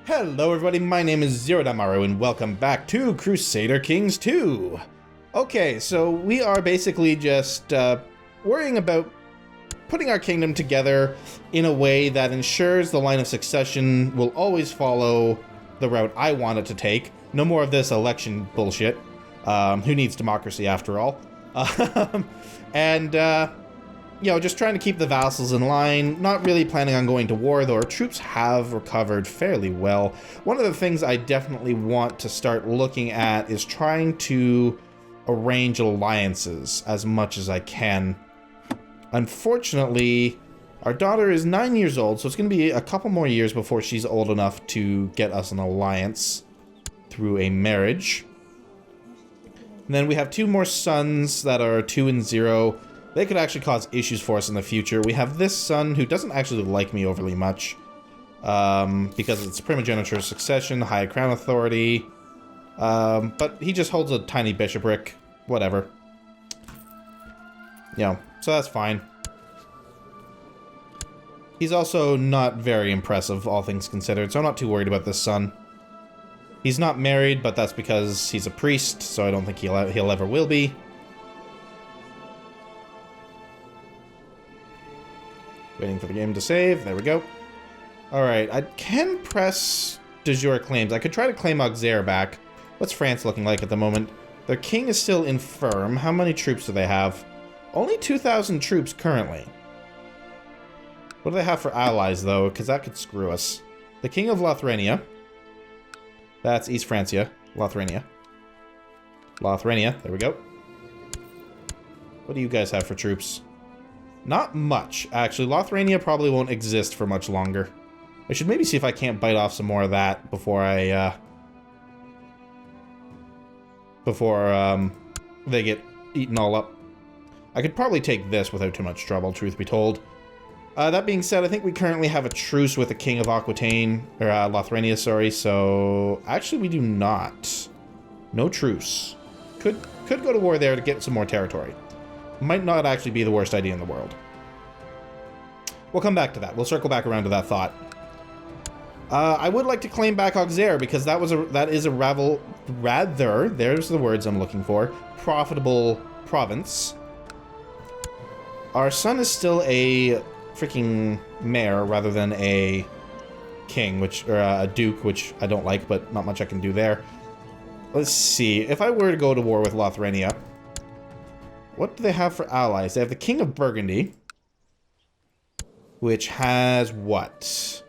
Hello everybody, my name is Zerodaimaru and welcome back to Crusader Kings 2. Okay, so we are basically just worrying about putting our kingdom together in a way that ensures the line of succession will always follow the route I want it to take. No more of this election bullshit. Who needs democracy after all? You know, just trying to keep the vassals in line, not really planning on going to war, though our troops have recovered fairly well. One of the things I definitely want to start looking at is trying to arrange alliances as much as I can. Unfortunately, our daughter is 9 years old, so it's going to be a couple more years before she's old enough to get us an alliance through a marriage. And then we have two more sons that are 2 and 0. They could actually cause issues for us in the future. We have this son who doesn't actually like me overly much because it's primogeniture succession, high crown authority, but he just holds a tiny bishopric, whatever. You know, so that's fine. He's also not very impressive, all things considered, so I'm not too worried about this son. He's not married, but that's because he's a priest, so I don't think he'll ever will be. Waiting for the game to save. There we go. Alright, I can press de jure claims. I could try to claim Auxerre back. What's France looking like at the moment? Their king is still infirm. How many troops do they have? Only 2,000 troops currently. What do they have for allies, though? Because that could screw us. The king of Lothrenia. That's East Francia. Lothrenia. Lothrenia. There we go. What do you guys have for troops? Not much, actually. Lothrenia probably won't exist for much longer. I should maybe see if I can't bite off some more of that before I, they get eaten all up. I could probably take this without too much trouble, truth be told. That being said, I think we currently have a truce with the King of Aquitaine, or Lothrenia, sorry, so... Actually, we do not. No truce. Could go to war there to get some more territory. Might not actually be the worst idea in the world. We'll come back to that. We'll circle back around to that thought. I would like to claim back Auxerre because that is a rather, there's the words I'm looking for, profitable province. Our son is still a freaking mayor rather than a king, or a duke, which I don't like, but not much I can do there. Let's see. If I were to go to war with Lothrenia, what do they have for allies? They have the King of Burgundy, which has, what?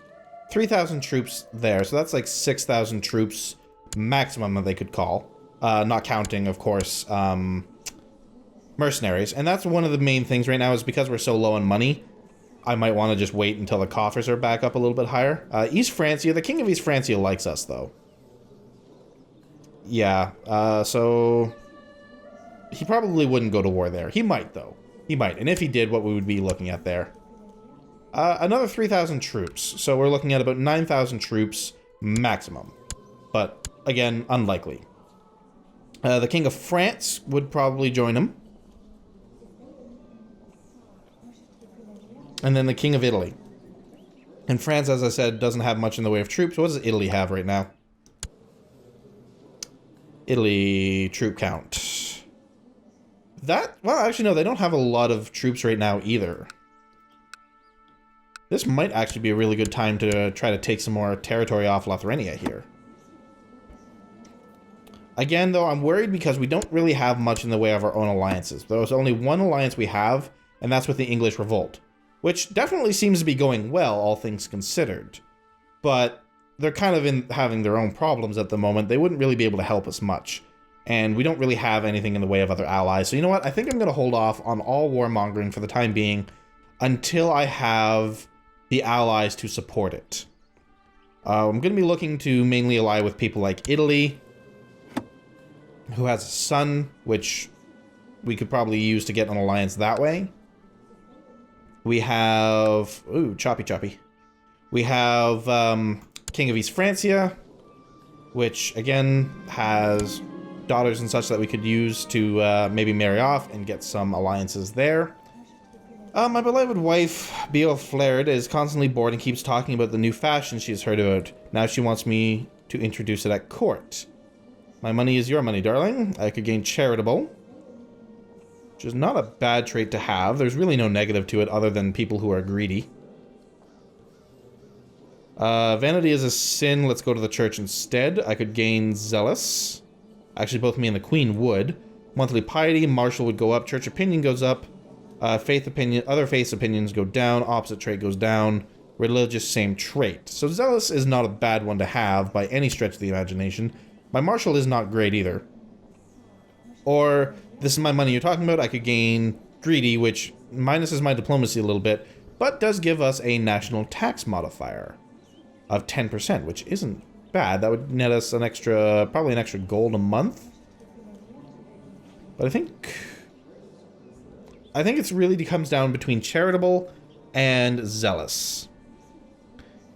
3,000 troops there, so that's like 6,000 troops maximum that they could call. Not counting, of course, mercenaries. And that's one of the main things right now is because we're so low on money, I might want to just wait until the coffers are back up a little bit higher. East Francia, the King of East Francia likes us, though. Yeah, so... He probably wouldn't go to war there. He might, though. He might. And if he did, what we would be looking at there? Another 3,000 troops. So we're looking at about 9,000 troops maximum. But, again, unlikely. The King of France would probably join him. And then the King of Italy. And France, as I said, doesn't have much in the way of troops. What does Italy have right now? Italy troop count. Well, actually, no, they don't have a lot of troops right now either. This might actually be a really good time to try to take some more territory off Lothrenia here. Again, though, I'm worried because we don't really have much in the way of our own alliances. There's only one alliance we have, and that's with the English Revolt, which definitely seems to be going well, all things considered. But they're kind of having their own problems at the moment. They wouldn't really be able to help us much. And we don't really have anything in the way of other allies. So you know what? I think I'm going to hold off on all warmongering for the time being until I have the allies to support it. I'm going to be looking to mainly ally with people like Italy, who has a son, which we could probably use to get an alliance that way. We have... Ooh, choppy. We have King of East Francia, which, again, has... daughters and such that we could use to maybe marry off and get some alliances there. My beloved wife, Beale Flared, is constantly bored and keeps talking about the new fashion she's heard about. Now she wants me to introduce it at court. My money is your money, darling. I could gain charitable, which is not a bad trait to have. There's really no negative to it other than people who are greedy. Vanity is a sin. Let's go to the church instead. I could gain zealous. Actually, both me and the queen would. Monthly piety, martial would go up. Church opinion goes up. Faith opinion, other faith opinions go down. Opposite trait goes down. Religious, same trait. So zealous is not a bad one to have by any stretch of the imagination. My martial is not great either. Or, this is my money you're talking about. I could gain greedy, which minuses my diplomacy a little bit, but does give us a national tax modifier of 10%, which isn't bad. That would net us an extra, probably an extra gold a month. But I think it's really comes down between charitable and zealous.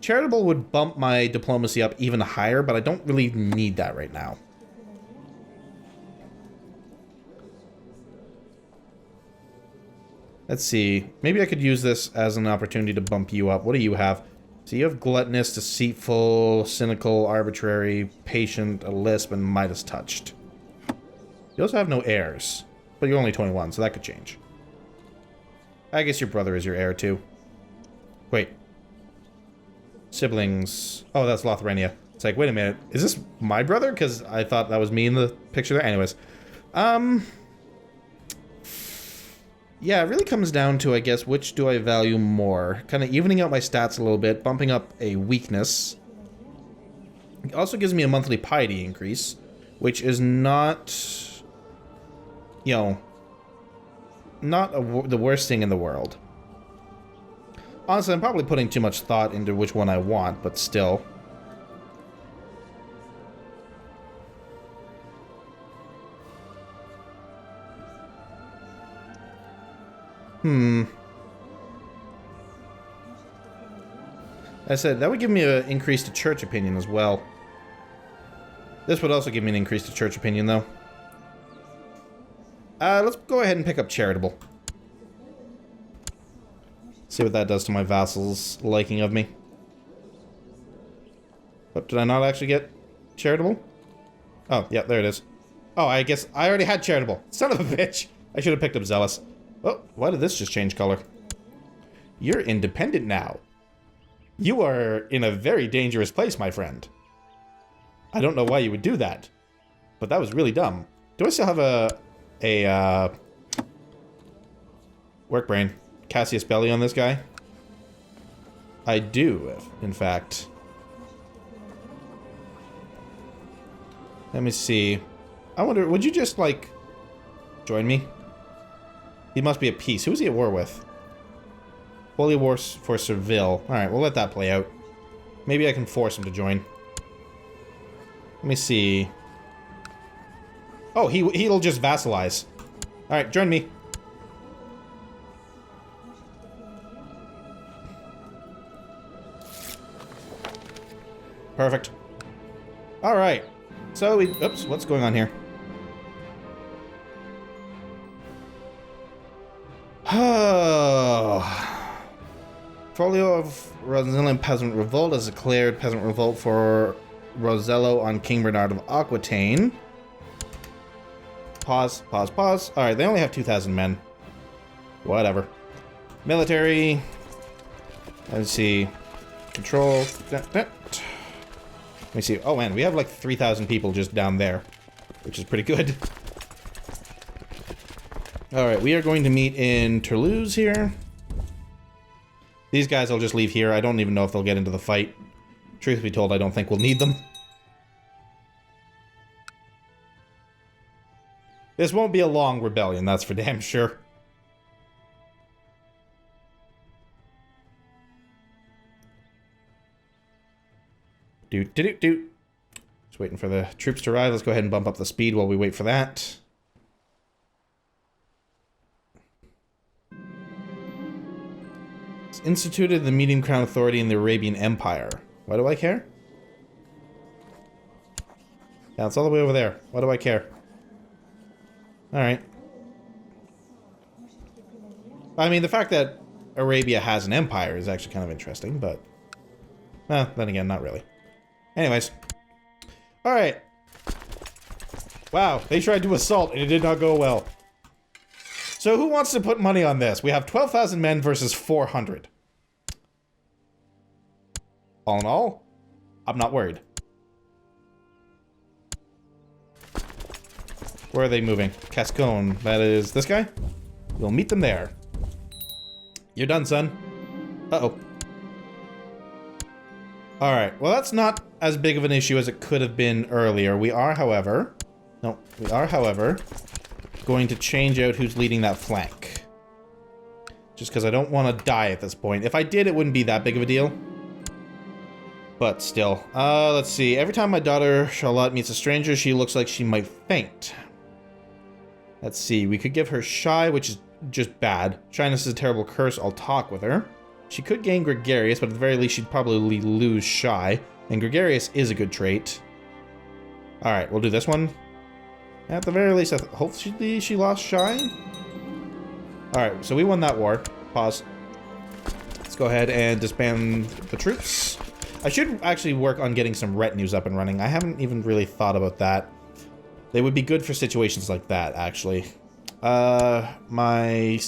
Charitable would bump my diplomacy up even higher, but I don't really need that right now. Let's see. Maybe I could use this as an opportunity to bump you up. What do you have? So you have gluttonous, deceitful, cynical, arbitrary, patient, a lisp, and Midas touched. You also have no heirs, but you're only 21, so that could change. I guess your brother is your heir, too. Wait. Siblings. Oh, that's Lothrenia. It's like, wait a minute. Is this my brother? Because I thought that was me in the picture there. Anyways. Yeah, it really comes down to, I guess, which do I value more? Kind of evening out my stats a little bit, bumping up a weakness. It also gives me a monthly piety increase, which is not, you know, not the worst thing in the world. Honestly, I'm probably putting too much thought into which one I want, but still. I said, that would give me an increase to church opinion as well. This would also give me an increase to church opinion, though. Let's go ahead and pick up charitable. See what that does to my vassals' liking of me. But did I not actually get charitable? Oh, yeah, there it is. Oh, I guess I already had charitable. Son of a bitch. I should have picked up zealous. Oh, why did this just change color? You're independent now. You are in a very dangerous place, my friend. I don't know why you would do that, but that was really dumb. Do I still have a work brain Cassius Belli on this guy? I do, in fact. Let me see. I wonder, would you just, like, join me? He must be at peace. Who is he at war with? Holy War for Seville. Alright, we'll let that play out. Maybe I can force him to join. Let me see. Oh, he'll just vassalize. Alright, join me. Perfect. Alright. So we... Oops, what's going on here? Folio of Rosellan Peasant Revolt has declared Peasant Revolt for Rosello on King Bernard of Aquitaine. Pause, pause, pause. Alright, they only have 2,000 men. Whatever. Military. Let's see. Control. Let me see. Oh man, we have like 3,000 people just down there, which is pretty good. Alright, we are going to meet in Toulouse here. These guys I'll just leave here. I don't even know if they'll get into the fight. Truth be told, I don't think we'll need them. This won't be a long rebellion, that's for damn sure. Just waiting for the troops to arrive. Let's go ahead and bump up the speed while we wait for that. It's instituted the medium crown authority in the Arabian Empire. Why do I care? Yeah, it's all the way over there. Why do I care? Alright. I mean, the fact that Arabia has an empire is actually kind of interesting, but... well, then again, not really. Anyways. Alright. Wow, they tried to assault and it did not go well. So who wants to put money on this? We have 12,000 men versus 400. All in all, I'm not worried. Where are they moving? Cascone. That is this guy? We'll meet them there. You're done, son. Uh-oh. Alright, well that's not as big of an issue as it could have been earlier. We are, however... no, we are, however, going to change out who's leading that flank. Just because I don't want to die at this point. If I did, it wouldn't be that big of a deal. But still. Let's see. Every time my daughter, Charlotte, meets a stranger, she looks like she might faint. Let's see. We could give her Shy, which is just bad. Shyness is a terrible curse. I'll talk with her. She could gain Gregarious, but at the very least, she'd probably lose Shy. And Gregarious is a good trait. Alright, we'll do this one. At the very least, hopefully she lost Shy. Alright, so we won that war. Pause. Let's go ahead and disband the troops. I should actually work on getting some retinues up and running. I haven't even really thought about that. They would be good for situations like that, actually. My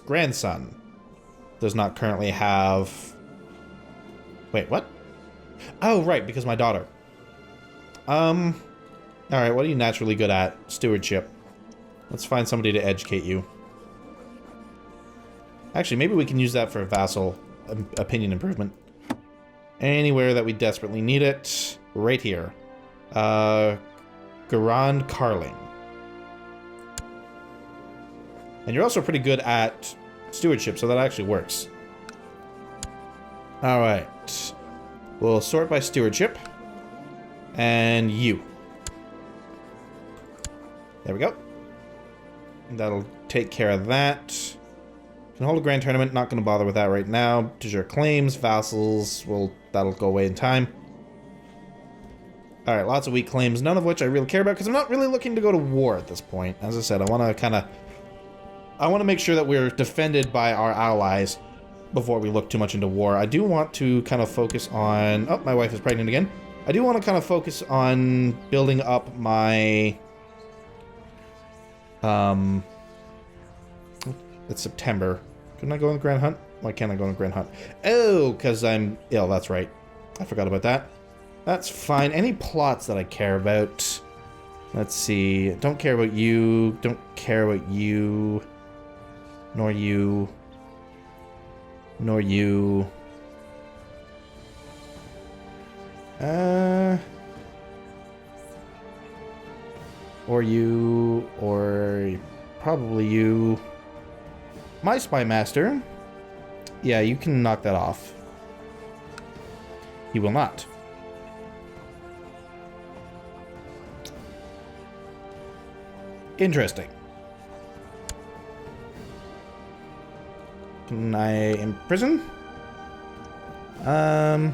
grandson does not currently have... wait, what? Oh, right, because my daughter. Alright, what are you naturally good at? Stewardship. Let's find somebody to educate you. Actually, maybe we can use that for vassal opinion improvement. Anywhere that we desperately need it. Right here. Garand Carling. And you're also pretty good at stewardship, so that actually works. Alright. We'll sort by stewardship. And you. There we go. That'll take care of that. Can hold a grand tournament, not going to bother with that right now. De jure claims, vassals, well, that'll go away in time. Alright, lots of weak claims, none of which I really care about, because I'm not really looking to go to war at this point. As I said, I want to make sure that we're defended by our allies before we look too much into war. I do want to kind of focus on... oh, my wife is pregnant again. I do want to kind of focus on building up my... it's September. Couldn't I go on the Grand Hunt? Why can't I go on the Grand Hunt? Oh, because I'm ill, that's right. I forgot about that. That's fine. Any plots that I care about? Let's see. Don't care about you. Don't care about you. Nor you. Nor you. Or you. Or probably you. My Spy Master. Yeah, you can knock that off. You will not. Interesting. Can I imprison? No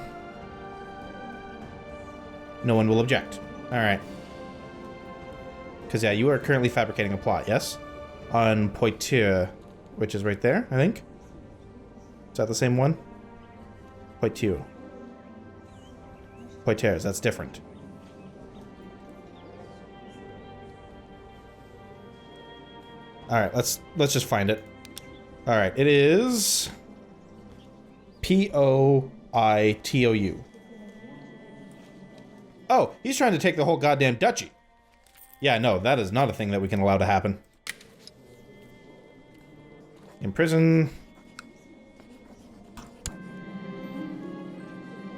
one will object. Alright. Because, yeah, you are currently fabricating a plot, yes? On Poitiers, which is right there, I think. Is that the same one? Poitiers. Poitiers, that's different. Alright, let's just find it. Alright, it is... Poitou. Oh, he's trying to take the whole goddamn duchy. Yeah, no, that is not a thing that we can allow to happen. Imprison.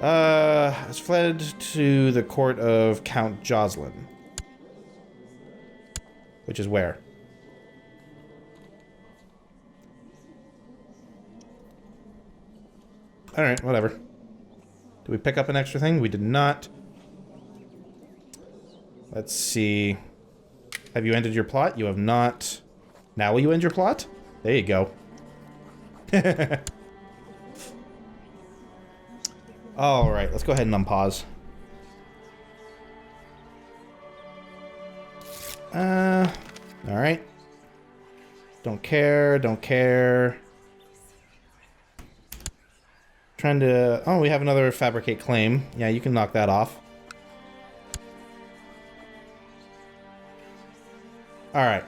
Has fled to the court of Count Jocelyn. Which is where? Alright, whatever. Did we pick up an extra thing? We did not. Let's see. Have you ended your plot? You have not. Now will you end your plot? There you go. Alright, let's go ahead and unpause. Alright. Don't care, don't care. Trying to... Oh, we have another fabricate claim. Yeah, you can knock that off. Alright.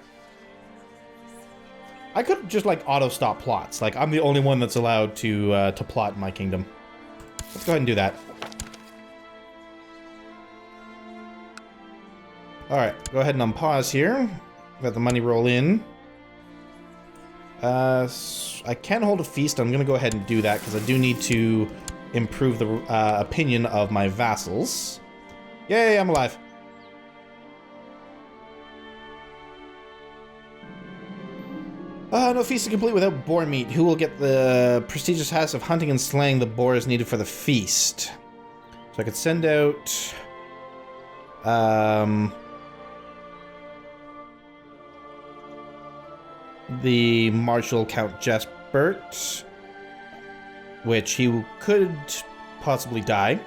I could just, like, auto-stop plots. Like, I'm the only one that's allowed to plot in my kingdom. Let's go ahead and do that. Alright, go ahead and unpause here. Let the money roll in. I can hold a feast. I'm going to go ahead and do that because I do need to improve the opinion of my vassals. Yay, I'm alive. No feast is complete without boar meat. Who will get the prestigious task of hunting and slaying the boars needed for the feast? So I could send out... the Marshal Count Jasbert, which he could possibly die.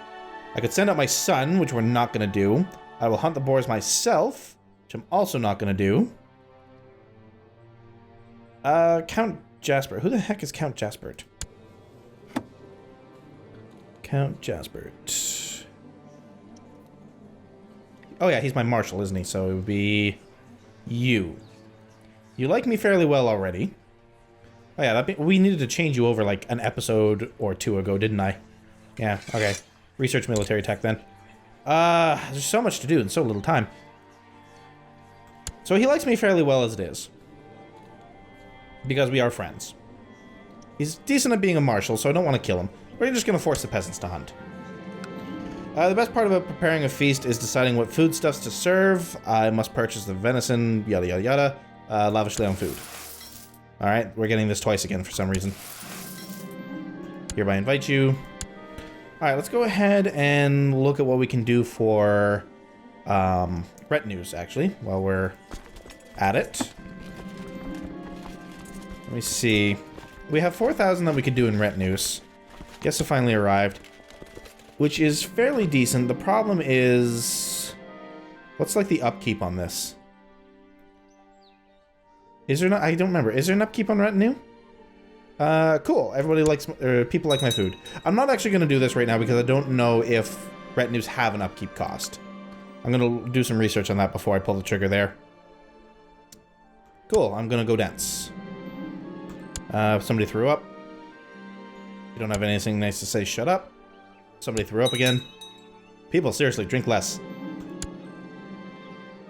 I could send out my son, which we're not going to do. I will hunt the boars myself, which I'm also not going to do. Count Jasbert. Who the heck is Count Jasbert? Count Jasbert. Oh yeah, he's my marshal, isn't he? So it would be you. You like me fairly well already. Oh yeah, we needed to change you over like an episode or two ago, didn't I? Yeah, okay. Research military tech then. There's so much to do in so little time. So he likes me fairly well as it is. Because we are friends. He's decent at being a marshal, so I don't want to kill him. We're just going to force the peasants to hunt. The best part about preparing a feast is deciding what foodstuffs to serve. I must purchase the venison, yada yada yada. Lavishly on food. Alright, we're getting this twice again for some reason. Hereby invite you. Alright, let's go ahead and look at what we can do for retinues, actually, while we're at it. Let me see. We have 4,000 that we could do in retinues. Guess it finally arrived. Which is fairly decent. The problem is... What's like the upkeep on this? Is there not? I don't remember. Is there an upkeep on retinue? Cool. Everybody likes, people like my food. I'm not actually going to do this right now because I don't know if retinues have an upkeep cost. I'm going to do some research on that before I pull the trigger there. Cool. I'm going to go dense. Somebody threw up. You don't have anything nice to say, shut up. Somebody threw up again. People, seriously, drink less.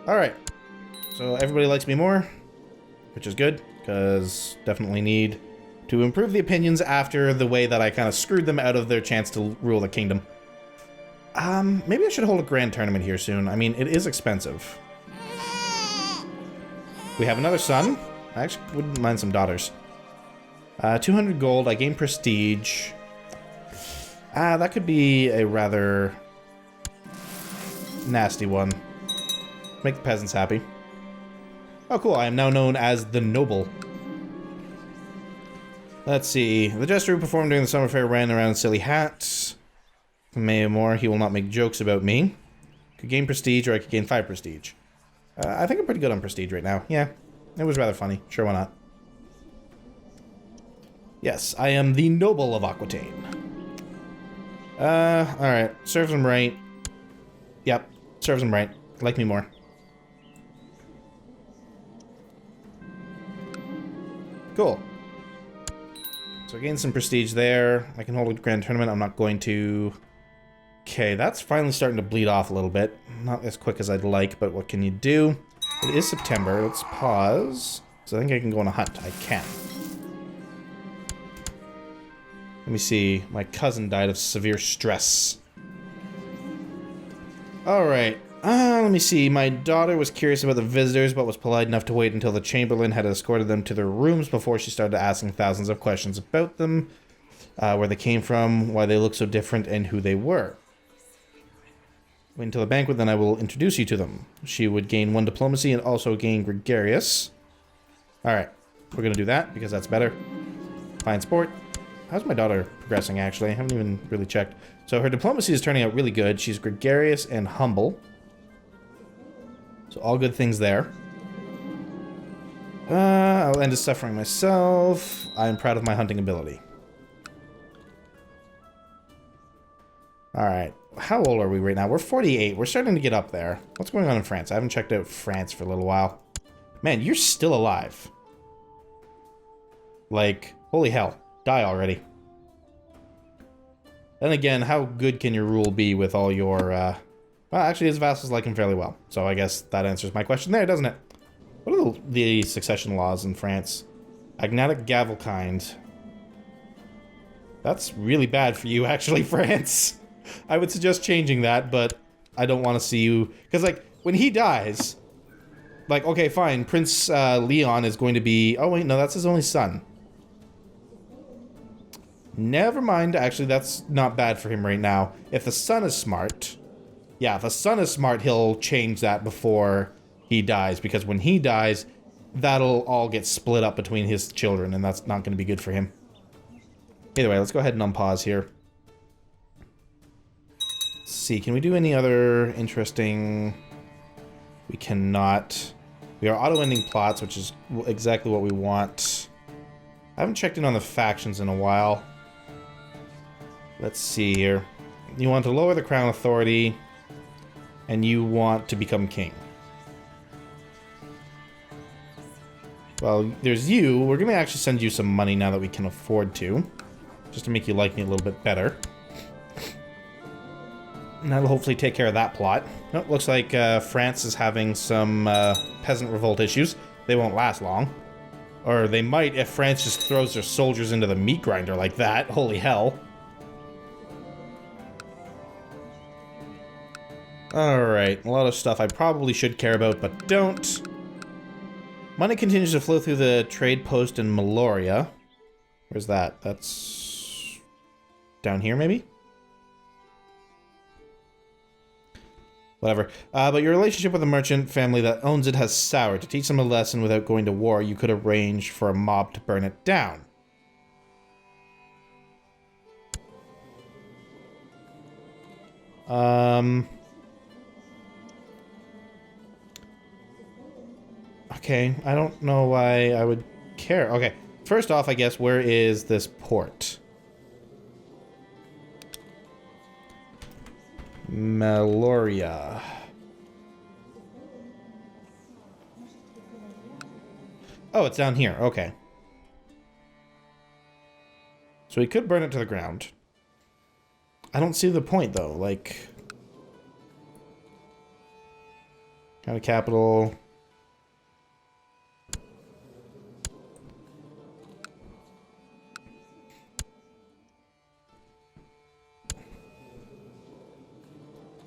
Alright. So everybody likes me more. Which is good, because definitely need to improve the opinions after the way that I kind of screwed them out of their chance to rule the kingdom. Maybe I should hold a grand tournament here soon. I mean, it is expensive. We have another son. I actually wouldn't mind some daughters. 200 gold. I gain prestige. That could be a rather nasty one. Make the peasants happy. Oh, cool. I am now known as the Noble. Let's see. The jester who performed during the summer fair ran around in silly hats. May more, he will not make jokes about me. Could gain prestige, or I could gain 5 prestige. I think I'm pretty good on prestige right now. Yeah, it was rather funny. Sure, why not? Yes, I am the Noble of Aquitaine. Alright. Serves him right. Yep, serves him right. Like me more. Cool. So I gained some prestige there. I can hold a grand tournament. I'm not going to... Okay, that's finally starting to bleed off a little bit. Not as quick as I'd like, but what can you do? It is September. Let's pause. So I think I can go on a hunt. I can. Let me see. My cousin died of severe stress. Alright. Let me see. My daughter was curious about the visitors, but was polite enough to wait until the chamberlain had escorted them to their rooms before she started asking thousands of questions about them. Where they came from, why they looked so different, and who they were. Wait until the banquet, then I will introduce you to them. She would gain 1 diplomacy and also gain gregarious. Alright. We're going to do that, because that's better. Fine sport. How's my daughter progressing, actually? I haven't even really checked. So her diplomacy is turning out really good. She's gregarious and humble. So all good things there. I'll end his suffering myself. I'm proud of my hunting ability. Alright. How old are we right now? We're 48. We're starting to get up there. What's going on in France? I haven't checked out France for a little while. Man, you're still alive. Like, holy hell. Die already. Then again, how good can your rule be with all your, Well, actually, his vassals like him fairly well. So I guess that answers my question there, doesn't it? What are the succession laws in France? Agnatic Gavelkind. That's really bad for you, actually, France. I would suggest changing that, but I don't want to see you... Because, like, when he dies... Like, okay, fine, Prince Leon is going to be... Oh, wait, no, that's his only son. Never mind, actually, that's not bad for him right now. If the son is smart... Yeah, if the son is smart, he'll change that before he dies. Because when he dies, that'll all get split up between his children, and that's not going to be good for him. Either way, let's go ahead and unpause here. Let's see, can we do any other interesting... We cannot. We are auto-ending plots, which is exactly what we want. I haven't checked in on the factions in a while. Let's see here. You want to lower the crown authority, and you want to become king. Well, there's you. We're going to actually send you some money now that we can afford to. Just to make you like me a little bit better. And that'll hopefully take care of that plot. Oh, looks like France is having some peasant revolt issues. They won't last long. Or they might if France just throws their soldiers into the meat grinder like that. Holy hell. Alright, a lot of stuff I probably should care about, but don't. Money continues to flow through the trade post in Meloria. Where's that? That's... down here, maybe? Whatever. But your relationship with the merchant family that owns it has soured. To teach them a lesson without going to war, you could arrange for a mob to burn it down. Okay, I don't know why I would care. Okay, first off, I guess, where is this port? Meloria. Oh, it's down here. Okay. So we could burn it to the ground. I don't see the point, though. Like... Kind of capital...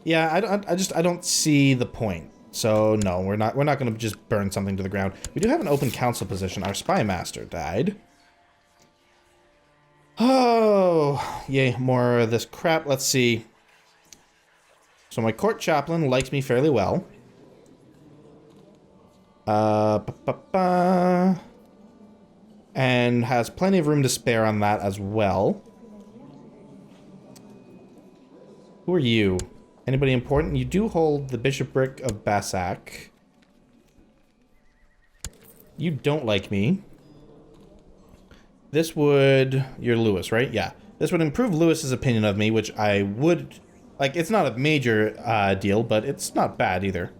Yeah, I don't see the point. So no, we're not going to just burn something to the ground. We do have an open council position. Our spy master died. Oh, yay, more of this crap. Let's see. So my court chaplain likes me fairly well. And has plenty of room to spare on that as well. Who are you? Anybody important? You do hold the bishopric of Bassac. You don't like me. This would... You're Lewis, right? Yeah. This would improve Lewis's opinion of me, which I would... Like, it's not a major deal, but it's not bad either.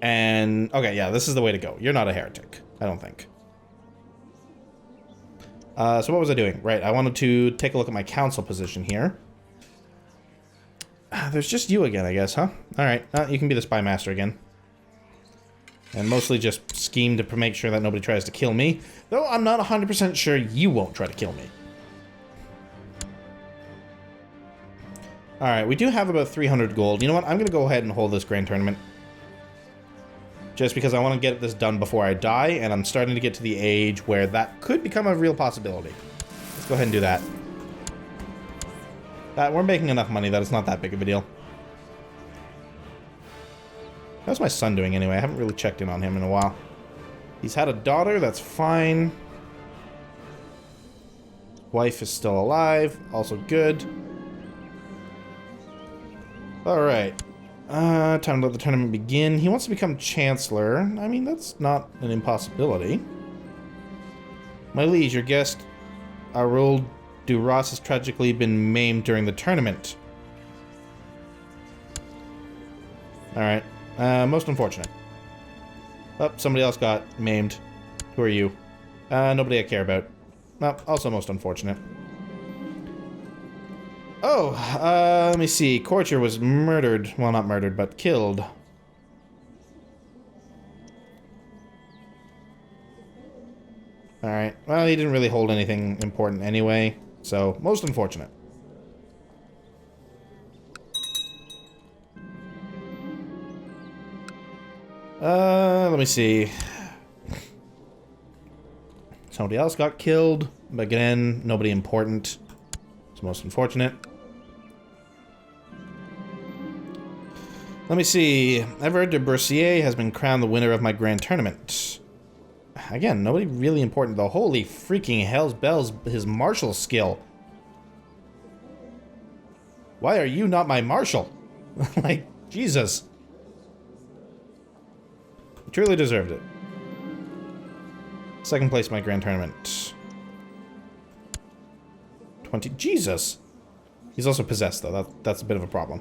And... Okay, yeah, this is the way to go. You're not a heretic, I don't think. So what was I doing? Right, I wanted to take a look at my council position here. There's just you again, I guess, huh? Alright, you can be the spy master again. And mostly just scheme to make sure that nobody tries to kill me. Though I'm not 100% sure you won't try to kill me. Alright, we do have about 300 gold. You know what? I'm going to go ahead and hold this grand tournament. Just because I want to get this done before I die, and I'm starting to get to the age where that could become a real possibility. Let's go ahead and do that. We're making enough money that it's not that big of a deal. How's my son doing anyway? I haven't really checked in on him in a while. He's had a daughter, that's fine. Wife is still alive, also good. Alright. Time to let the tournament begin. He wants to become Chancellor. I mean, that's not an impossibility. My liege, your guest, Arul Duras has tragically been maimed during the tournament. Alright. Most unfortunate. Oh, somebody else got maimed. Who are you? Nobody I care about. Well, also most unfortunate. Oh, let me see. Courtier was murdered. Well, not murdered, but killed. Alright. Well, he didn't really hold anything important anyway, so most unfortunate. Let me see. Somebody else got killed, but again, nobody important. It's most unfortunate. Let me see. Everard de Bercier has been crowned the winner of my grand tournament. Again, nobody really important though. Holy freaking hell's bells, his martial skill. Why are you not my marshal? Like, Jesus. He truly deserved it. Second place in my grand tournament. 20. Jesus. He's also possessed though. That's a bit of a problem.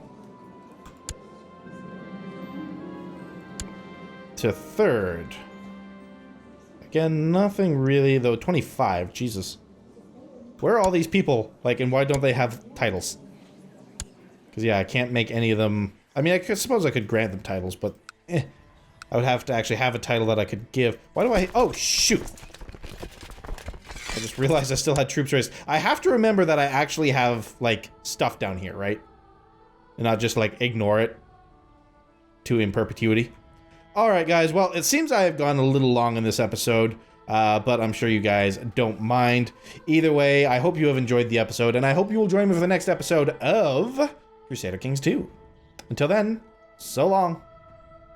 To third. Again, nothing really, though. 25, Jesus. Where are all these people? Like, and why don't they have titles? Because, yeah, I can't make any of them... I mean, I suppose I could grant them titles, but... I would have to actually have a title that I could give. Why do I... Oh, shoot! I just realized I still had troops raised. I have to remember that I actually have, like, stuff down here, right? And not just, like, ignore it to in perpetuity. Alright guys, well, it seems I have gone a little long in this episode, but I'm sure you guys don't mind. Either way, I hope you have enjoyed the episode, and I hope you will join me for the next episode of Crusader Kings 2. Until then, so long.